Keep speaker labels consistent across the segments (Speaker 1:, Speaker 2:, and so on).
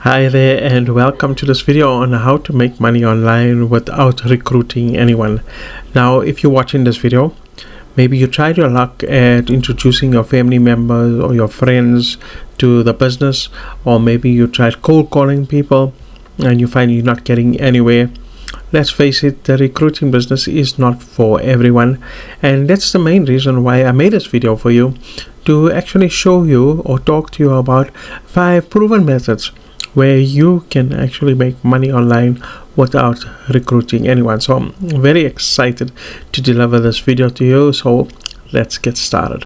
Speaker 1: Hi there and welcome to this video on how to make money online without recruiting anyone. Now, if you're watching this video, maybe you tried your luck at introducing your family members or your friends to the business, or maybe you tried cold calling people and you find you're not getting anywhere. Let's face it, the recruiting business is not for everyone, and that's the main reason why I made this video for you, to actually show you or talk to you about 5 proven methods where you can actually make money online without recruiting anyone. So I'm very excited to deliver this video to you, so let's get started.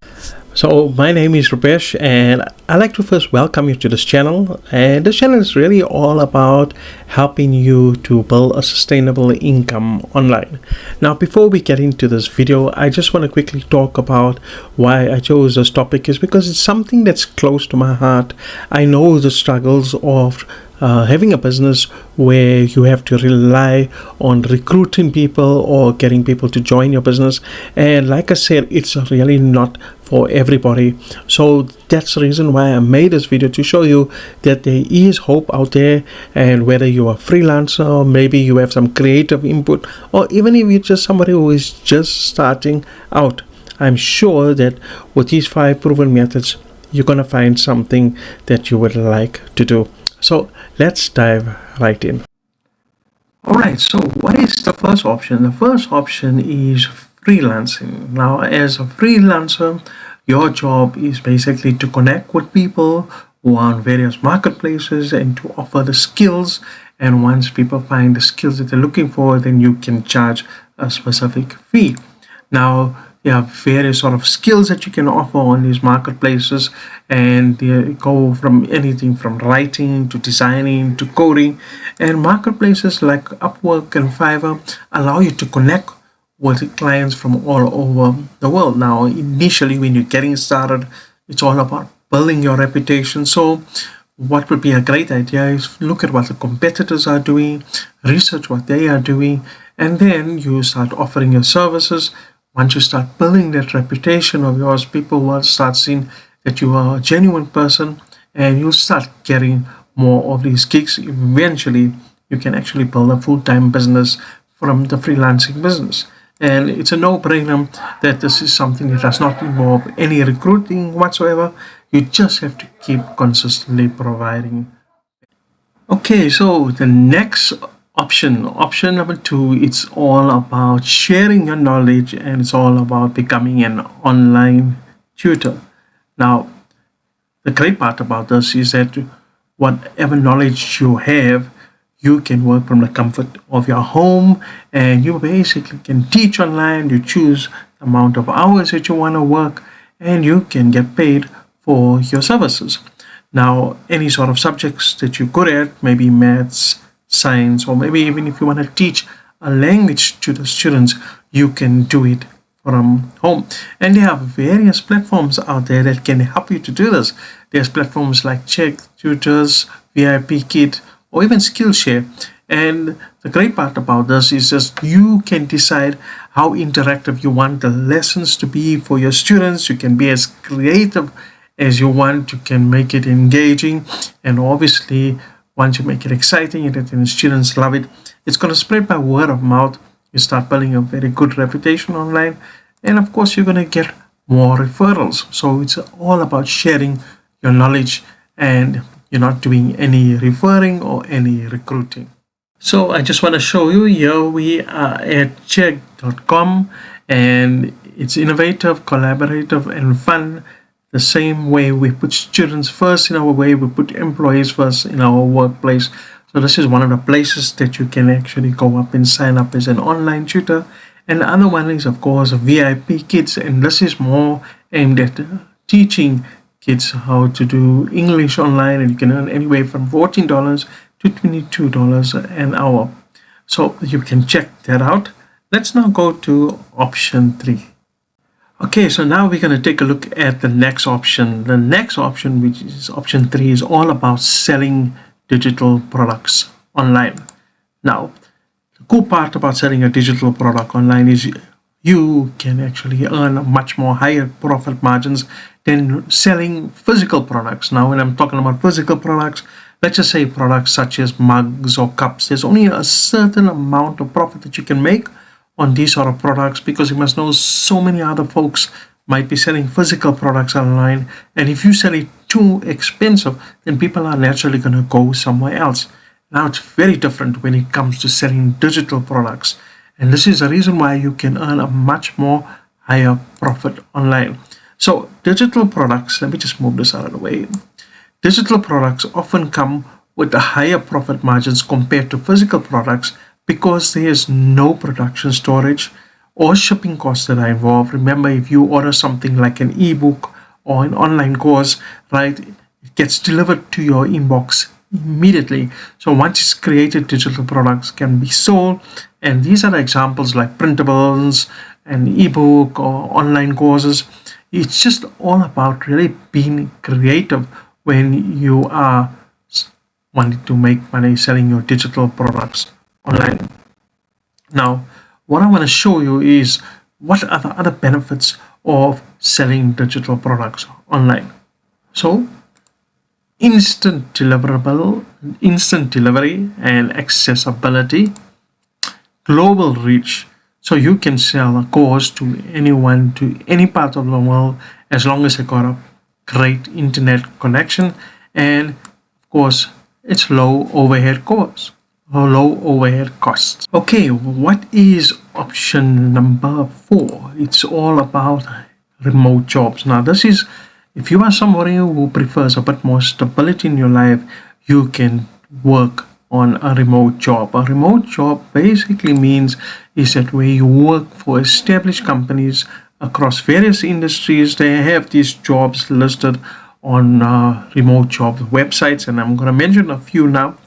Speaker 1: So my name is Rupesh and I'd like to first welcome you to this channel, and this channel is really all about helping you to build a sustainable income online. Now, before we get into this video, I just want to quickly talk about why I chose this topic. Is because it's something that's close to my heart. I know the struggles of having a business where you have to rely on recruiting people or getting people to join your business, and like I said, it's really not for everybody. So that's the reason why I made this video, to show you that there is hope out there. And whether you're a freelancer, or maybe you have some creative input, or even if you're just somebody who is just starting out, I'm sure that with these 5 proven methods, you're gonna find something that you would like to do. So let's dive right in. Alright, so what is the first option? The first option is freelancing. Now, as a freelancer, your job is basically to connect with people who are on various marketplaces and to offer the skills. And once people find the skills that they're looking for, then you can charge a specific fee. Now, there are various sort of skills that you can offer on these marketplaces, and they go from anything from writing to designing to coding. And marketplaces like Upwork and Fiverr allow you to connect with clients from all over the world. Now, initially, when you're getting started, it's all about building your reputation. So what would be a great idea is look at what the competitors are doing, research what they are doing, and then you start offering your services. Once you start building that reputation of yours, people will start seeing that you are a genuine person, and you'll start getting more of these gigs. Eventually, you can actually build a full-time business from the freelancing business. And it's a no-brainer that this is something that does not involve any recruiting whatsoever. You just have to keep consistently providing. Okay, so the next option number 2, it's all about sharing your knowledge, and it's all about becoming an online tutor. Now, the great part about this is that whatever knowledge you have, you can work from the comfort of your home, and you basically can teach online. You choose the amount of hours that you want to work, and you can get paid for your services. Now, any sort of subjects that you're good at, maybe maths, science, or maybe even if you want to teach a language to the students, you can do it from home. And there are various platforms out there that can help you to do this. There's platforms like Check, Tutors, VIP Kit, or even Skillshare. And the great part about this is just you can decide how interactive you want the lessons to be for your students. You can be as creative as you want. You can make it engaging, and obviously once you make it exciting and the students love it, it's going to spread by word of mouth. You start building a very good reputation online, and of course you're going to get more referrals. So it's all about sharing your knowledge, and you're not doing any referring or any recruiting. So I just want to show you, here we are at check.com, and it's innovative, collaborative, and fun. The same way we put students first in our way, we put employees first in our workplace. So this is one of the places that you can actually go up and sign up as an online tutor. And the other one is, of course, VIP Kids, and this is more aimed at teaching kids how to do English online, and you can earn anywhere from $14 to $22 an hour. So you can check that out. Let's now go to option 3. Okay, so now we're going to take a look at the next option. The next option, which is option 3, is all about selling digital products online. Now, the cool part about selling a digital product online is you can actually earn much more higher profit margins than selling physical products. Now, when I'm talking about physical products, let's just say products such as mugs or cups, there's only a certain amount of profit that you can make on these sort of products, because you must know so many other folks might be selling physical products online, and if you sell it too expensive, then people are naturally going to go somewhere else. Now it's very different when it comes to selling digital products, and this is the reason why you can earn a much more higher profit online. So digital products, let me just move this out of the way. Digital products often come with higher profit margins compared to physical products because there is no production, storage, or shipping costs that are involved. Remember, if you order something like an ebook or an online course, right, it gets delivered to your inbox immediately. So once it's created, digital products can be sold, and these are examples like printables, an ebook, or online courses. It's just all about really being creative when you are wanting to make money selling your digital products online. Now, what I want to show you is what are the other benefits of selling digital products online. So, instant delivery and accessibility, global reach. So you can sell a course to anyone, to any part of the world, as long as they got a great internet connection, and of course it's low overhead costs. Okay, what is option number 4? It's all about remote jobs. Now this is, if you are somebody who prefers a bit more stability in your life, you can work on a remote job. A remote job basically means is that where you work for established companies across various industries. They have these jobs listed on remote job websites, and I'm going to mention a few now.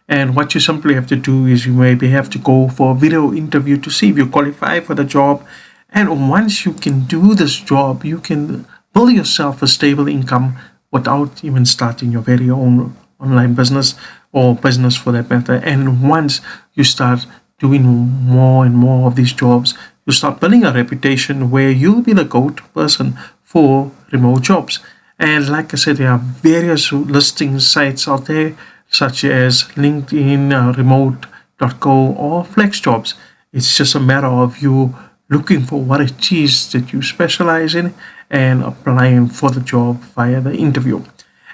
Speaker 1: And what you simply have to do is you maybe have to go for a video interview to see if you qualify for the job. And once you can do this job, you can build yourself a stable income without even starting your very own online business, or business for that matter. And once you start doing more and more of these jobs, you start building a reputation where you'll be the go-to person for remote jobs. And like I said, there are various listing sites out there, such as LinkedIn, remote.co, or FlexJobs. It's just a matter of you looking for what it is that you specialize in and applying for the job via the interview.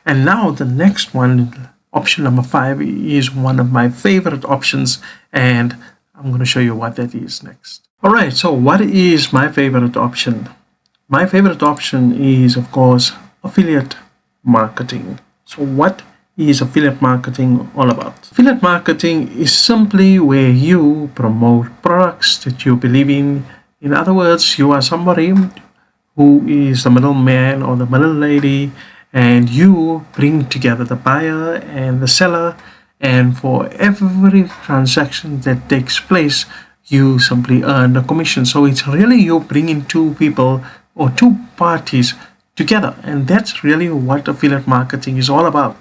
Speaker 1: And now the next one, option number 5, is one of my favorite options, and I'm going to show you what that is next. All right, so what is my favorite option? My favorite option is, of course, affiliate marketing. So what is affiliate marketing all about? Affiliate marketing is simply where you promote products that you believe in. In other words, you are somebody who is the middleman or the middle lady, and you bring together the buyer and the seller, and for every transaction that takes place, you simply earn a commission. So it's really you bringing two people or two parties together, and that's really what affiliate marketing is all about.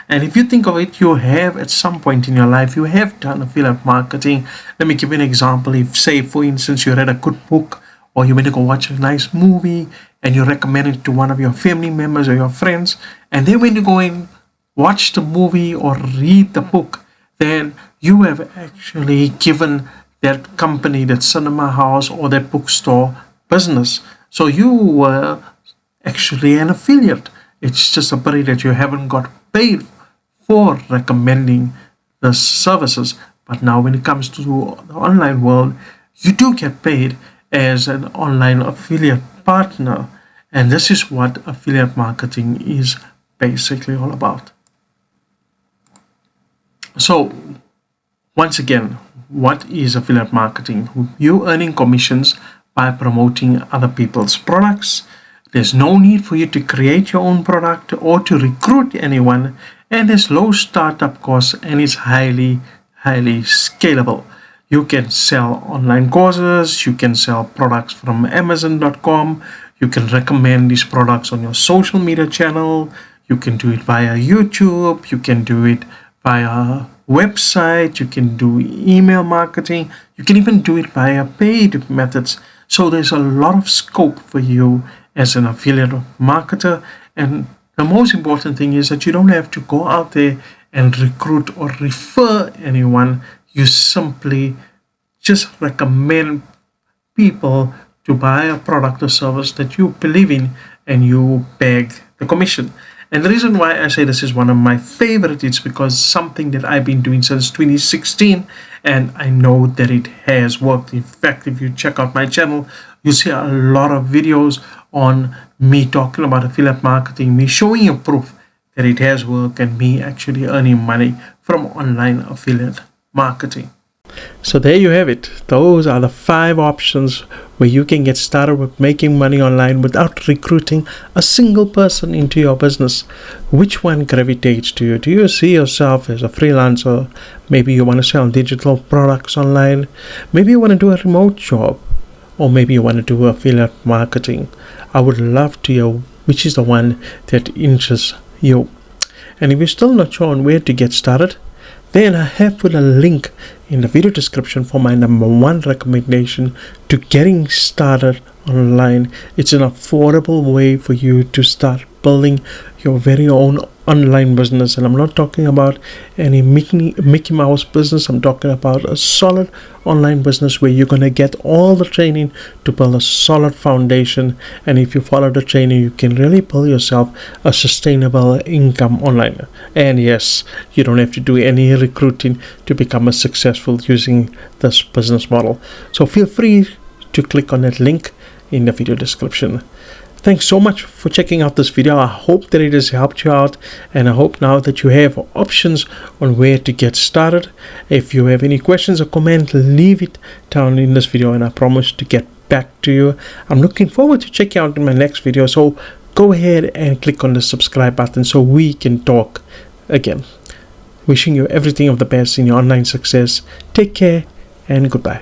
Speaker 1: And if you think of it, you have at some point in your life, you have done affiliate marketing. Let me give you an example. If, say, for instance, you read a good book, or you went to go watch a nice movie, and you recommend it to one of your family members or your friends, and they went to go and watch the movie or read the book, then you have actually given that company, that cinema house or that bookstore business. So you were actually an affiliate. It's just a pity that you haven't got paid for recommending the services. But now when it comes to the online world, you do get paid as an online affiliate partner. And this is what affiliate marketing is basically all about. So once again, what is affiliate marketing? You earning commissions by promoting other people's products. There's no need for you to create your own product or to recruit anyone, and there's low startup costs, and it's highly scalable. You can sell online courses, you can sell products from Amazon.com, you can recommend these products on your social media channel, you can do it via YouTube, you can do it via website, you can do email marketing, you can even do it via paid methods. So there's a lot of scope for you as an affiliate marketer. And the most important thing is that you don't have to go out there and recruit or refer anyone. You simply just recommend people to buy a product or service that you believe in, and you beg the commission. And the reason why I say this is one of my favorite is because something that I've been doing since 2016, and I know that it has worked. In fact, if you check out my channel, you see a lot of videos on me talking about affiliate marketing, me showing you proof that it has worked, and me actually earning money from online affiliate marketing. So there you have it. Those are the 5 options where you can get started with making money online without recruiting a single person into your business. Which one gravitates to you? Do you see yourself as a freelancer? Maybe you want to sell digital products online. Maybe you want to do a remote job. Or maybe you want to do affiliate marketing. I would love to hear which is the one that interests you. And if you're still not sure on where to get started, then I have put a link in the video description for my number 1 recommendation to getting started online. It's an affordable way for you to start building your very own online business. And I'm not talking about any Mickey Mouse business. I'm talking about a solid online business where you're going to get all the training to build a solid foundation. And if you follow the training, you can really build yourself a sustainable income online. And yes, you don't have to do any recruiting to become a successful using this business model. So feel free to click on that link in the video description. Thanks so much for checking out this video. I hope that it has helped you out, and I hope now that you have options on where to get started. If you have any questions or comments, leave it down in this video and I promise to get back to you. I'm looking forward to checking out in my next video, so go ahead and click on the subscribe button so we can talk again. Wishing you everything of the best in your online success. Take care and goodbye.